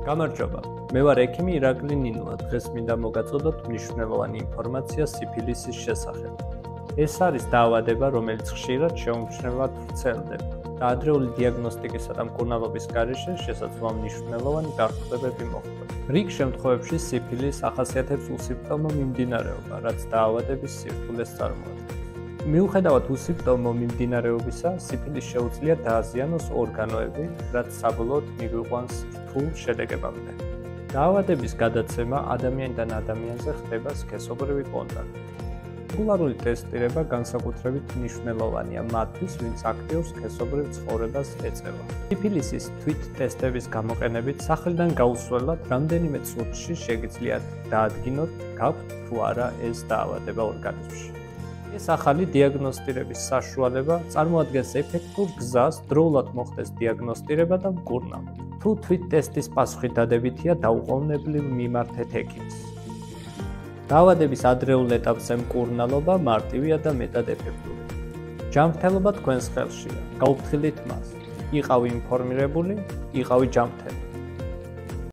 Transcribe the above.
გამარჯობა. მე ვარ ექიმი ირაკლი ნინუა. დღეს მინდა მოგაწოდოთ მნიშვნელოვანი ინფორმაცია სიფილისის შესახებ. ეს არის დაავადება, რომელიც ხშირად შეუმჩნევლად ვრცელდება და ადრეული დიაგნოსტიკისა და მკურნალობის გარეშე შესაძლოა მნიშვნელოვანი გართულებები მოხდეს. რიგ შემთხვევებში სიფილის ახასიათებს უსიმპტომო მიმდინარეობა, რაც დაავადების სირთულეს წარმოადგენს. მიუხედავად უსიმპტომო მიმდინარეობისა, სიფილის შეუძლია დააზიანოს ორგანოები, რაც საბოლოოდ მიგვიყვანს რთულ შედეგებამდე. დაავადების გადაცემა ადამიანიდან ადამიანზე ხდება სქესობრივი კონტაქტით. რეგულარული ტესტირება განსაკუთრებით მნიშვნელოვანია მათთვის, ვინც აქტიურ სქესობრივ ცხოვრებას ეწევა. სიფილისის თვით ტესტების გამოყენებით სახლიდან გაუსვლელად რამდენიმე წუთში შეგიძლიათ დაადგინოთ, გაქვთ თუ არა ეს დაავადება ორგანიზმში. ეს ახალი დიაგნოსტირების საშუალება წარმოადგენს ეფექტურ გზას დროულად მოხდეს დიაგნოსტირება და მკურნალობა. თუ თვით ტესტის პასუხი დადებითია, დაუყოვნებლივ მიმართეთ ექიმს. დაავადების ადრეულ ეტაპზე მკურნალობა მარტივია და მეტად ეფექტური. ჯანმრთელობა თქვენს ხელშია. გაუფრთხილდით მას. იყავი ინფორმირებული, იყავი ჯანმრთელი.